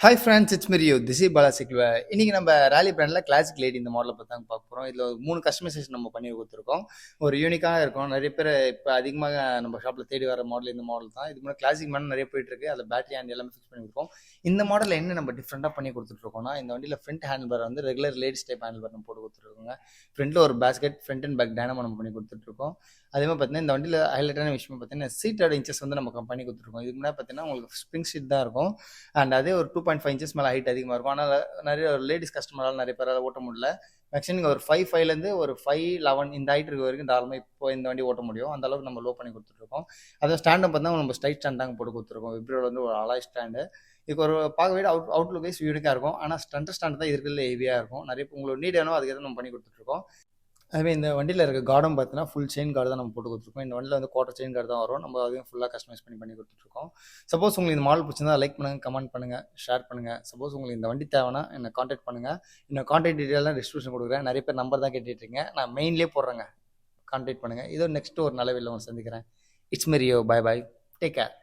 Hi friends, it's me you. This is Bala Sikwa. இன்னைக்கு நம்ம ராலி பிராண்டில் கிளாசிக் லேடி இந்த மாடலை பற்றி தான் பார்க்க போகிறோம். இதில் ஒரு 3 கஸ்டமைசேஷன் நம்ம பண்ணி கொடுத்துருக்கோம். ஒரு யூனிக்காக இருக்கும். நிறைய பேர் இப்போ அதிகமாக நம்ம ஷாப்பில் தேடி வர மாடல் இந்த மாடல் தான். இதுக்கு முன்னாடி கிளாசிக் மாடல் நிறைய போயிட்டு இருக்கு. அதில் பேட்டரி ஹேண்ட் எல்லாமே ஃபிக்ஸ் பண்ணி கொடுப்போம். இந்த மாடலில் என்ன நம்ம டிஃப்ரெண்ட்டாக பண்ணி கொடுத்துட்ருக்கோம்னா, இந்த வண்டியில் ஃப்ரண்ட் ஹேண்டில் பார் வந்து regular ladies type handle bar நம்ம போட்டு கொடுத்துருக்கோங்க. ஃப்ரண்ட்டில் ஒரு basket, front and back dynamo நம்ம பண்ணி கொடுத்துட்ருக்கோம். அதே மாதிரி பார்த்தீங்கன்னா, இந்த வண்டியில் ஹைலைட்டான விஷயம் பார்த்தீங்கன்னா, சீட்டோட இன்ச்சஸ் வந்து நம்ம பண்ணி கொடுத்துருக்கோம். இதுக்கு முன்னாடி பார்த்தீங்கன்னா உங்களுக்கு ஸ்ப்ரிங் சீட் தான் இருக்கும். அண்ட் அதே ஒரு 2.5 இன்ச்சஸ் மேலே ஹைட் அதிகமாக இருக்கும். ஆனால் நிறைய லேடிஸ் கஸ்டமரால் நிறைய பேரால் ஓட்ட முடியல. மேக்ஸிமம் நீங்கள் ஒரு 5'5" ஒரு 5'11" இந்த ஹைட் இருக்க வரைக்கும் தாராளமாக இப்போ இந்த வண்டி ஓட்ட முடியும். அந்த அளவுக்கு நம்ம லோ பண்ணி கொடுத்துட்ருக்கோம். அதை ஸ்டாண்டை பார்த்தா நம்ம ஸ்ட்ரைட் ஸ்டாண்டாங்க போட்டு கொடுத்துருக்கோம். விப்ரோவில் வந்து ஒரு அலாய் ஸ்டாண்டு. இதுக்கு ஒரு பார்க்கவே அவுட்லுக் வைஸ் யூனிக்காக இருக்கும். ஆனால் ஸ்டண்டர் ஸ்டாண்ட் தான் இருக்கிறதுல ஹெவியாக இருக்கும். நிறைய உங்களுக்கு நீட் வேணும், அதுக்கு நம்ம பண்ணி கொடுத்துட்ருக்கோம். அதுவே இந்த வண்டியில் இருக்க கார்டும் பார்த்தீங்கன்னா ஃபுல் செயின் கார்டு தான் நம்ம போட்டு கொடுத்துருக்கோம். இந்த வண்டியில் வந்து குவார்ட்டர் செயின் கார்டு தான் வரும். நம்ம அதையும் ஃபுல்லாக கஸ்டமைஸ் பண்ணி கொடுத்துருக்கோம். சப்போஸ் உங்களுக்கு இந்த மாடல் பிடிச்சிருந்தா லைக் பண்ணுங்கள், கமெண்ட் பண்ணுங்கள், ஷேர் பண்ணுங்கள். சப்போஸ் உங்களுக்கு இந்த வண்டி தேவைன்னா என்னை காண்டாக்ட் பண்ணுங்கள். இன்னும் காண்டாக்ட் டீட்டெயிலாம் டிஸ்கிரிப்ஷன் கொடுக்குறேன். நிறைய பேர் நம்பர் தான் கேட்டுட்ருக்கீங்க. நான் மெயின்லேயே போடுறேங்க. காண்டாக்ட் பண்ணுங்கள். இதோ நெக்ஸ்ட் ஒரு நல்ல வீடியோவில் சந்திக்கிறேன். It's me Rio. Bye bye. Take care.